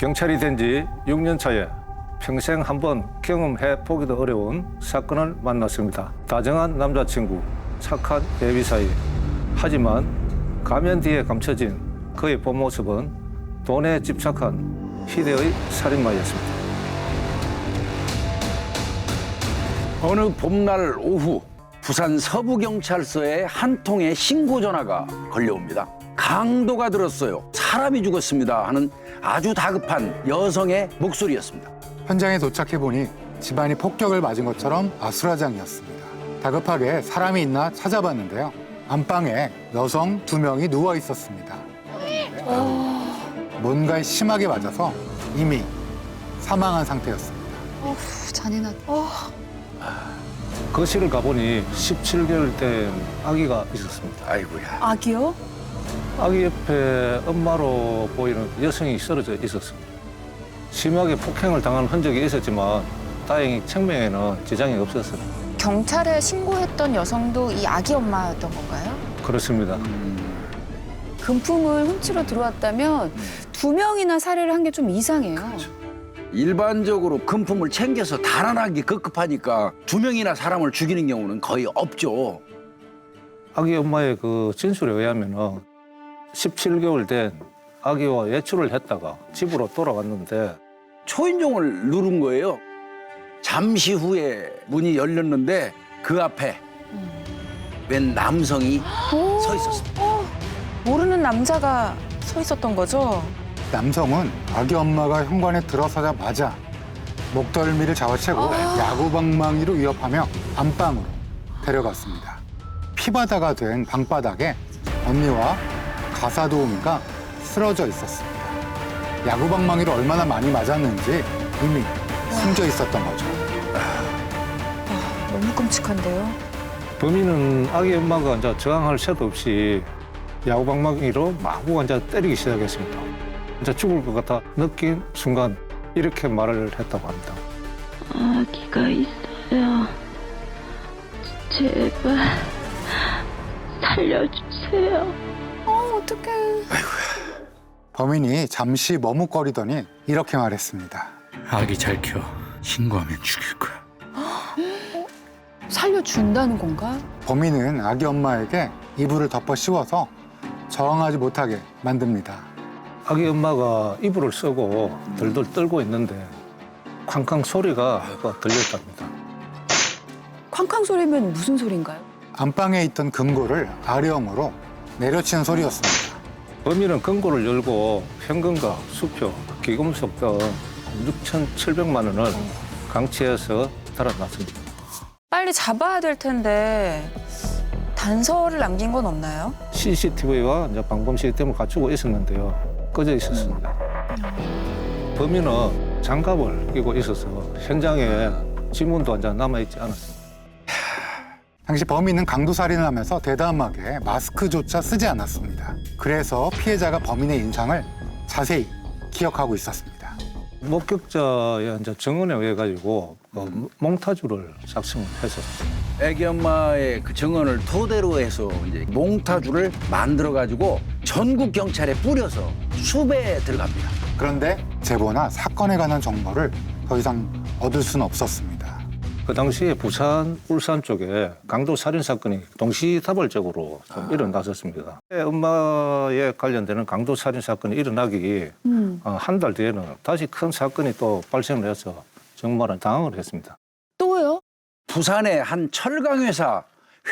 경찰이 된 지 6년 차에 평생 한번 경험해 보기도 어려운 사건을 만났습니다. 다정한 남자친구, 착한 예비 사이. 하지만 가면 뒤에 감춰진 그의 본 모습은 돈에 집착한 희대의 살인마였습니다. 어느 봄날 오후 부산 서부경찰서에 한 통의 신고 전화가 걸려옵니다. 강도가 들었어요. 사람이 죽었습니다 하는 아주 다급한 여성의 목소리였습니다. 현장에 도착해보니 집안이 폭격을 맞은 것처럼 아수라장이었습니다. 다급하게 사람이 있나 찾아봤는데요. 안방에 여성 2명이 누워 있었습니다. 뭔가에 심하게 맞아서 이미 사망한 상태였습니다. 잔인하다. 거실을 가보니 17개월 된 아기가 있었습니다. 아이고야. 아기요? 아기 옆에 엄마로 보이는 여성이 쓰러져 있었습니다. 심하게 폭행을 당한 흔적이 있었지만 다행히 생명에는 지장이 없었어요. 경찰에 신고했던 여성도 이 아기 엄마였던 건가요? 그렇습니다. 금품을 훔치러 들어왔다면 2명이나 살해를 한 게 좀 이상해요. 일반적으로 금품을 챙겨서 달아나기 급급하니까 2명이나 사람을 죽이는 경우는 거의 없죠. 아기 엄마의 그 진술에 의하면은 17개월 된 아기와 외출을 했다가 집으로 돌아왔는데 초인종을 누른 거예요. 잠시 후에 문이 열렸는데 그 앞에 웬 남성이 서 있었습니다. 모르는 남자가 서 있었던 거죠? 남성은 아기 엄마가 현관에 들어서자마자 목덜미를 잡아채고 야구방망이로 위협하며 안방으로 데려갔습니다. 피바다가 된 방바닥에 언니와 가사도우미가 쓰러져 있었습니다. 야구방망이로 얼마나 많이 맞았는지 이미 숨져 있었던 거죠. 너무 끔찍한데요? 범인은 아기 엄마가 이제 저항할 새도 없이 야구방망이로 마구 이제 때리기 시작했습니다. 이제 죽을 것 같아 느낀 순간 이렇게 말을 했다고 합니다. 아기가 있어요. 제발 살려주세요. 어떡해. 범인이 잠시 머뭇거리더니 이렇게 말했습니다. 아기 잘 키워. 신고하면 죽일 거야. 살려준다는 건가? 범인은 아기 엄마에게 이불을 덮어 씌워서 저항하지 못하게 만듭니다. 아기 엄마가 이불을 쓰고 덜덜 떨고 있는데 쾅쾅 소리가 들렸답니다. 쾅쾅 소리면 무슨 소리인가요? 안방에 있던 금고를 아령으로 내려치는 소리였습니다. 범인은 금고를 열고 현금과 수표, 기금속 등 6,700만 원을 강취해서 달아났습니다. 빨리 잡아야 될 텐데 단서를 남긴 건 없나요? CCTV와 이제 방범 시스템을 갖추고 있었는데요. 꺼져 있었습니다. 범인은 장갑을 끼고 있어서 현장에 지문도 이제 남아있지 않았습니다. 당시 범인은 강도살인을 하면서 대담하게 마스크조차 쓰지 않았습니다. 그래서 피해자가 범인의 인상을 자세히 기억하고 있었습니다. 목격자의 이제 증언에 의해 가지고 몽타주를 작성을 했었습니다. 애기 엄마의 그 증언을 토대로 해서 이제 몽타주를 만들어 가지고 전국 경찰에 뿌려서 수배에 들어갑니다. 그런데 제보나 사건에 관한 정보를 더 이상 얻을 수는 없었습니다. 그 당시에 부산, 울산 쪽에 강도 살인 사건이 동시다발적으로 일어났었습니다. 엄마에 관련되는 강도 살인 사건이 일어나기 한 달 뒤에는 다시 큰 사건이 또 발생을 해서 정말 당황을 했습니다. 또요? 부산의 한 철강회사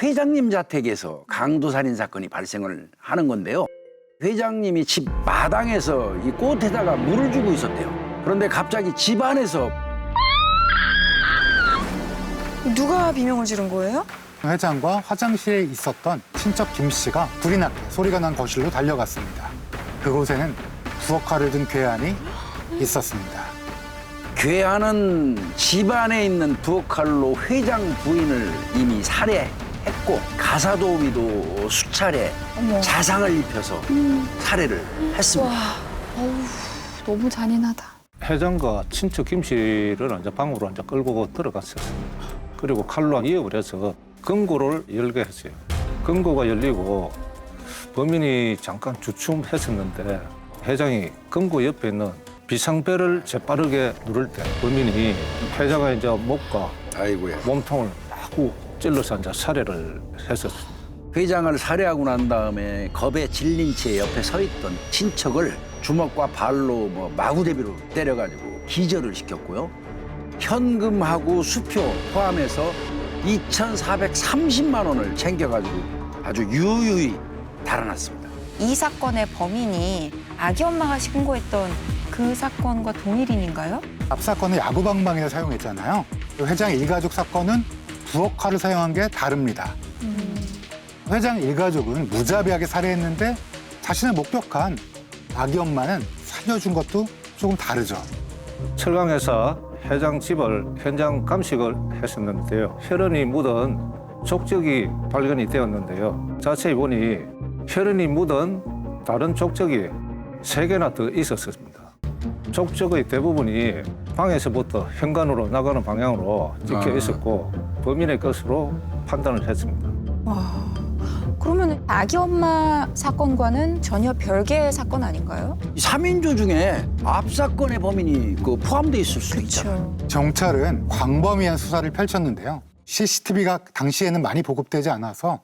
회장님 자택에서 강도살인 사건이 발생을 하는 건데요. 회장님이 집 마당에서 이 꽃에다가 물을 주고 있었대요. 그런데 갑자기 집 안에서 누가 비명을 지른 거예요? 회장과 화장실에 있었던 친척 김 씨가 불이 나게 소리가 난 거실로 달려갔습니다. 그곳에는 부엌칼을 든 괴한이 있었습니다. 괴한은 집 안에 있는 부엌칼로 회장 부인을 이미 살해했고 가사도우미도 수차례 자상을 입혀서 살해를 했습니다. 너무 잔인하다. 회장과 친척 김 씨를 이제 방으로 이제 끌고 들어갔었습니다. 그리고 칼로 이업을 해서 금고를 열게 했어요. 금고가 열리고 범인이 잠깐 주춤했었는데 회장이 금고 옆에 있는 비상벨을 재빠르게 누를 때 범인이 회장의 이제 목과 아이고야. 몸통을 마구 찔러서 이제 살해를 했었습니다. 회장을 살해하고 난 다음에 겁에 질린 채 옆에 서 있던 친척을 주먹과 발로 마구대비로 때려가지고 기절을 시켰고요. 현금하고 수표 포함해서 2,430만 원을 챙겨가지고 아주 유유히 달아났습니다. 이 사건의 범인이 아기 엄마가 신고했던 그 사건과 동일인인가요? 앞 사건은 야구방망이를 사용했잖아요. 회장 일가족 사건은 부엌칼을 사용한 게 다릅니다. 회장 일가족은 무자비하게 살해했는데 자신을 목격한 아기 엄마는 살려준 것도 조금 다르죠. 철강회사 회장 집을 현장 감식을 했었는데요. 혈흔이 묻은 족적이 발견이 되었는데요. 자세히 보니 혈흔이 묻은 다른 족적이 3개나 더 있었습니다. 족적의 대부분이 방에서부터 현관으로 나가는 방향으로 찍혀 있었고 범인의 것으로 판단을 했습니다. 그러면 아기 엄마 사건과는 전혀 별개의 사건 아닌가요? 이 3인조 중에 앞 사건의 범인이 포함돼 있을 수 있잖아요. 경찰은 광범위한 수사를 펼쳤는데요. CCTV가 당시에는 많이 보급되지 않아서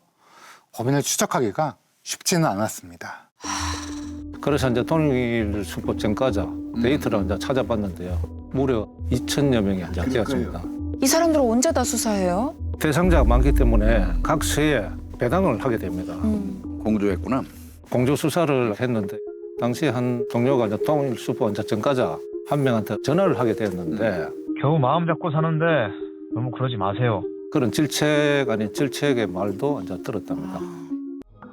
범인을 추적하기가 쉽지는 않았습니다. 그래서 이제 통일수법 전과자 데이터를 이제 찾아봤는데요. 무려 2,000여 명이 이제 되었습니다. 이 사람들을 언제 다 수사해요? 대상자가 많기 때문에 각 서에 배당을 하게 됩니다. 공조했구나. 공조 수사를 했는데 당시 한 동료가 이제 통일수법 이제 전과자 한 명한테 전화를 하게 되었는데 겨우 마음 잡고 사는데 너무 그러지 마세요. 그런 질책 아닌 질책의 말도 이제 들었답니다.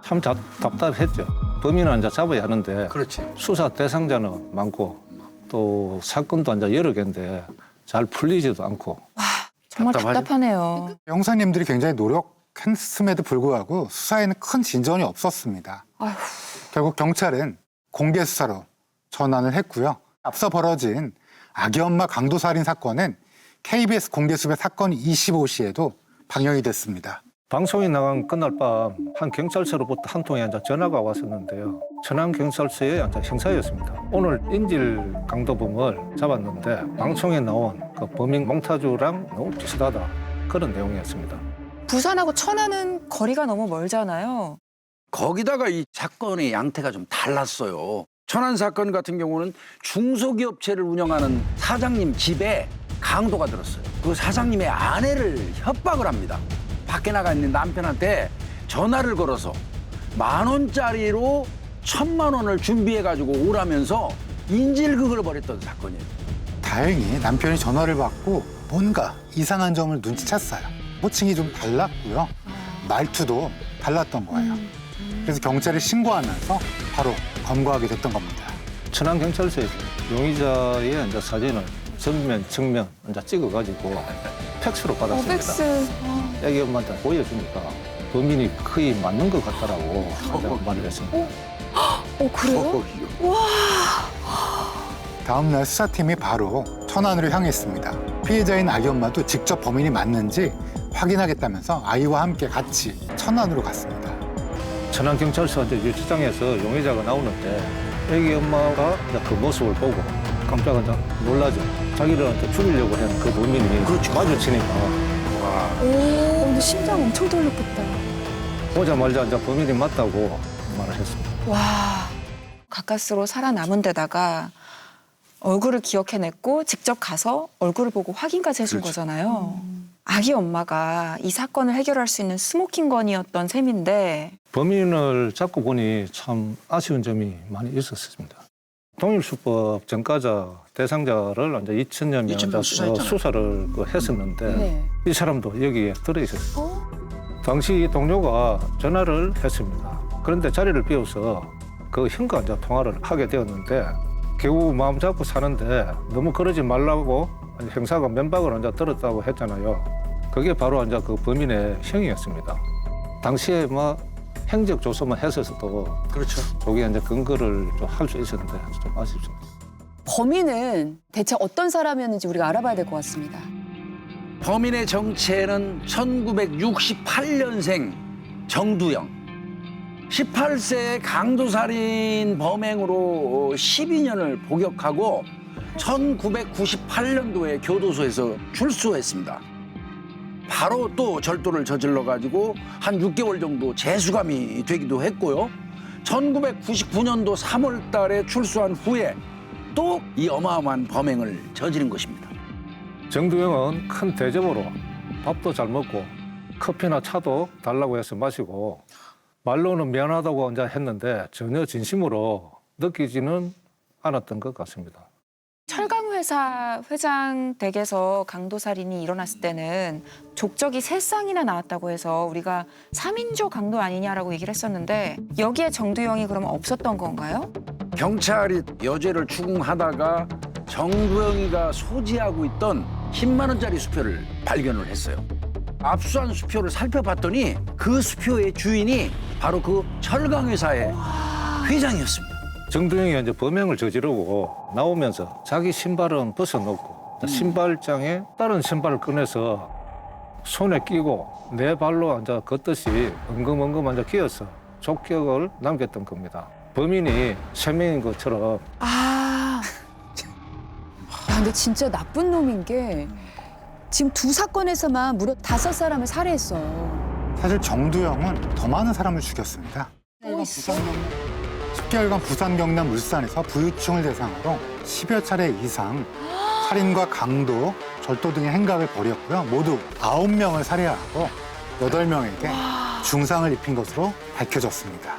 참 답답했죠. 범인은 이제 잡아야 하는데 그렇지. 수사 대상자는 많고 또 사건도 이제 여러 개인데 잘 풀리지도 않고 정말 답답하죠? 답답하네요. 형사님들이 굉장히 노력했음에도 불구하고 수사에는 큰 진전이 없었습니다. 아휴. 결국 경찰은 공개 수사로 전환을 했고요. 앞서 벌어진 아기 엄마 강도살인 사건은 KBS 공개수배 사건 25시에도 방영이 됐습니다. 방송이 나간 그날 밤 한 경찰서로부터 한 통의 이제 전화가 왔었는데요. 천안경찰서의 이제 형사였습니다. 오늘 인질 강도범을 잡았는데 방송에 나온 그 범인 몽타주랑 너무 비슷하다. 그런 내용이었습니다. 부산하고 천안은 거리가 너무 멀잖아요. 거기다가 이 사건의 양태가 좀 달랐어요. 천안 사건 같은 경우는 중소기업체를 운영하는 사장님 집에 강도가 들었어요. 그 사장님의 아내를 협박을 합니다. 밖에 나가 있는 남편한테 전화를 걸어서 10,000원짜리로 1,000만 원을 준비해가지고 오라면서 인질극을 벌였던 사건이에요. 다행히 남편이 전화를 받고 뭔가 이상한 점을 눈치챘어요. 호칭이 좀 달랐고요. 말투도 달랐던 거예요. 그래서 경찰에 신고하면서 바로 검거하게 됐던 겁니다. 천안경찰서에서 용의자의 이제 사진을 전면, 측면 이제 찍어가지고 팩스로 받았습니다. 팩스. 애기 엄마한테 보여주니까 범인이 거의 맞는 것 같다라고 말을 했습니다. 그래요? 다음 날 수사팀이 바로 천안으로 향했습니다. 피해자인 아기 엄마도 직접 범인이 맞는지 확인하겠다면서 아이와 함께 같이 천안으로 갔습니다. 천안경찰서 이제 유치장에서 용의자가 나오는데 애기 엄마가 이제 그 모습을 보고 깜짝 놀라죠. 자기를 이제 죽이려고 한 그 범인이 마주치니까 근데 심장 엄청 떨렸겠다. 보자마자 이제 범인이 맞다고 말을 했습니다. 와, 가까스로 살아남은 데다가 얼굴을 기억해냈고 직접 가서 얼굴을 보고 확인까지 해준 거잖아요. 아기 엄마가 이 사건을 해결할 수 있는 스모킹건이었던 셈인데 범인을 잡고 보니 참 아쉬운 점이 많이 있었습니다. 통일수법 전과자 대상자를 이제 2,000여 명 수사를 했었는데 네. 이 사람도 여기에 들어있었어요. 당시 동료가 전화를 했습니다. 그런데 자리를 비워서 그 형과 이제 통화를 하게 되었는데 겨우 마음 잡고 사는데 너무 그러지 말라고 형사가 면박을 이제 들었다고 했잖아요. 그게 바로 이제 그 범인의 형이었습니다. 당시에 행적 조사만 했었어도 그렇죠. 저게 이제 근거를 좀 할 수 있었는데 좀 아쉽습니다. 범인은 대체 어떤 사람이었는지 우리가 알아봐야 될 것 같습니다. 범인의 정체는 1968년생 정두영. 18세의 강도살인 범행으로 12년을 복역하고 1998년도에 교도소에서 출소했습니다. 바로 또 절도를 저질러 가지고 한 6개월 정도 재수감이 되기도 했고요. 1999년도 3월 달에 출소한 후에 또 이 어마어마한 범행을 저지른 것입니다. 정두영은 큰 대접으로 밥도 잘 먹고 커피나 차도 달라고 해서 마시고 말로는 미안하다고 혼자 했는데 전혀 진심으로 느끼지는 않았던 것 같습니다. 철강회사 회장 댁에서 강도살인이 일어났을 때는 족적이 3쌍이나 나왔다고 해서 우리가 3인조 강도 아니냐라고 얘기를 했었는데 여기에 정두영이 그러면 없었던 건가요? 경찰이 여죄를 추궁하다가 정두영이가 소지하고 있던 10만 원짜리 수표를 발견을 했어요. 압수한 수표를 살펴봤더니 그 수표의 주인이 바로 그 철강회사의 회장이었습니다. 정두영이 이제 범행을 저지르고 나오면서 자기 신발은 벗어놓고 신발장에 다른 신발을 꺼내서 손에 끼고 내 발로 앉아 걷듯이 엉금엉금 앉아 끼어서 족격을 남겼던 겁니다. 범인이 3명인 것처럼. 야, 근데 진짜 나쁜 놈인 게 지금 2사건에서만 무려 5사람을 살해했어요. 사실 정두영은 더 많은 사람을 죽였습니다. 10개월간 부산, 경남, 울산에서 부유층을 대상으로 10여 차례 이상 살인과 강도, 절도 등의 행각을 벌였고요. 모두 9명을 살해하고 8명에게 중상을 입힌 것으로 밝혀졌습니다.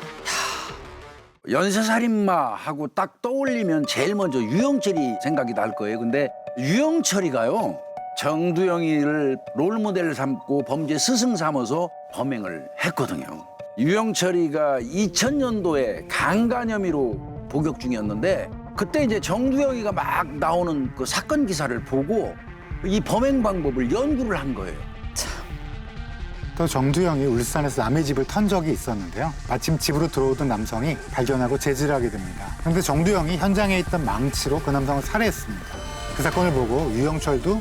연쇄살인마하고 딱 떠올리면 제일 먼저 유영철이 생각이 날 거예요. 근데 유영철이가요, 정두영이를 롤모델을 삼고 범죄 스승 삼아서 범행을 했거든요. 유영철이가 2000년도에 강간 혐의로 복역 중이었는데 그때 이제 정두영이가 막 나오는 그 사건 기사를 보고 이 범행 방법을 연구를 한 거예요. 또 정두영이 울산에서 남의 집을 턴 적이 있었는데요. 마침 집으로 들어오던 남성이 발견하고 제지를 하게 됩니다. 그런데 정두영이 현장에 있던 망치로 그 남성을 살해했습니다. 그 사건을 보고 유영철도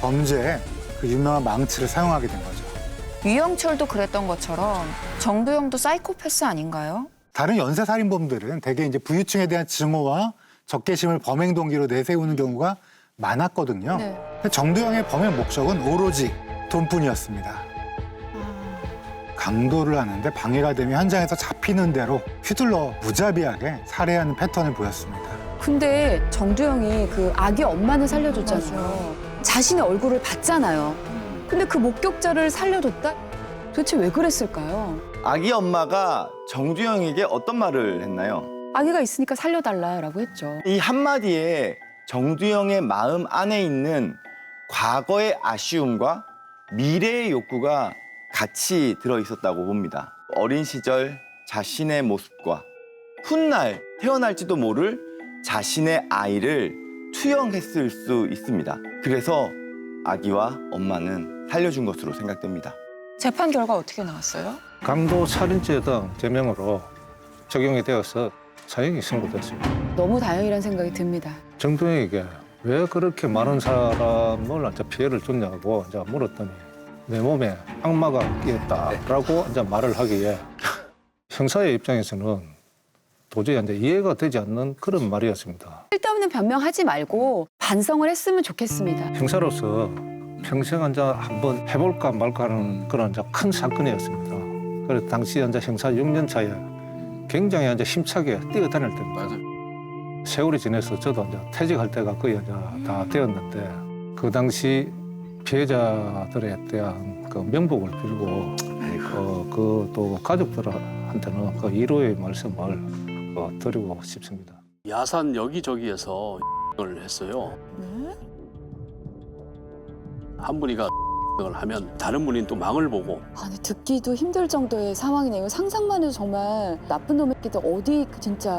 범죄에 그 유명한 망치를 사용하게 된 거죠. 유영철도 그랬던 것처럼 정두영도 사이코패스 아닌가요? 다른 연쇄살인범들은 대개 이제 부유층에 대한 증오와 적개심을 범행 동기로 내세우는 경우가 많았거든요. 네. 근데 정두영의 범행 목적은 오로지 돈뿐이었습니다. 강도를 하는데 방해가 되면 현장에서 잡히는 대로 휘둘러 무자비하게 살해하는 패턴을 보였습니다. 근데 정두영이 그 아기 엄마는 살려줬잖아요. 자신의 얼굴을 봤잖아요. 근데 그 목격자를 살려줬다? 도대체 왜 그랬을까요? 아기 엄마가 정두영에게 어떤 말을 했나요? 아기가 있으니까 살려달라라고 했죠. 이 한마디에 정두영의 마음 안에 있는 과거의 아쉬움과 미래의 욕구가 같이 들어있었다고 봅니다. 어린 시절 자신의 모습과 훗날 태어날지도 모를 자신의 아이를 투영했을 수 있습니다. 그래서 아기와 엄마는 살려준 것으로 생각됩니다. 재판 결과 어떻게 나왔어요? 강도 살인죄 등 제명으로 적용이 되어서 사형이 선고됐습니다. 너무 다행이라는 생각이 듭니다. 정두영에게 왜 그렇게 많은 사람을 이제 피해를 줬냐고 이제 물었더니 내 몸에 악마가 끼었다라고 이제 말을 하기에 형사의 입장에서는 도저히 이제 이해가 되지 않는 그런 말이었습니다. 쓸데없는 변명하지 말고 반성을 했으면 좋겠습니다. 형사로서 평생 이제 한번 해볼까 말까 하는 그런 이제 큰 사건이었습니다. 그래서 당시 이제 형사 6년 차에 굉장히 이제 힘차게 뛰어다닐 때입니다. 세월이 지나서 저도 이제 퇴직할 때가 거의 이제 다 되었는데 그 당시 피해자들에 대한 그 명복을 빌고 그 또 가족들한테는 그 위로의 말씀을 드리고 싶습니다. 야산 여기저기에서 을 했어요. 한 분이가 을 하면 다른 분이 또 망을 보고. 아니, 듣기도 힘들 정도의 상황이네요. 상상만 해도 정말 나쁜 놈이기도 어디 진짜.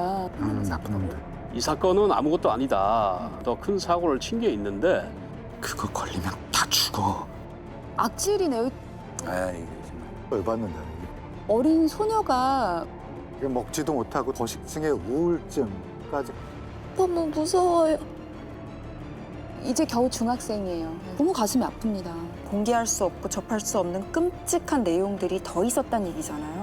나쁜 놈들. 이 사건은 아무것도 아니다. 더 큰 사고를 친 게 있는데 그거 걸리면 다 죽어. 악질이네요. 아이, 열받는다. 어린 소녀가 이게 먹지도 못하고 거식증에 우울증까지. 너무 무서워요. 이제 겨우 중학생이에요. 너무 가슴이 아픕니다. 공개할 수 없고 접할 수 없는 끔찍한 내용들이 더 있었다는 얘기잖아요.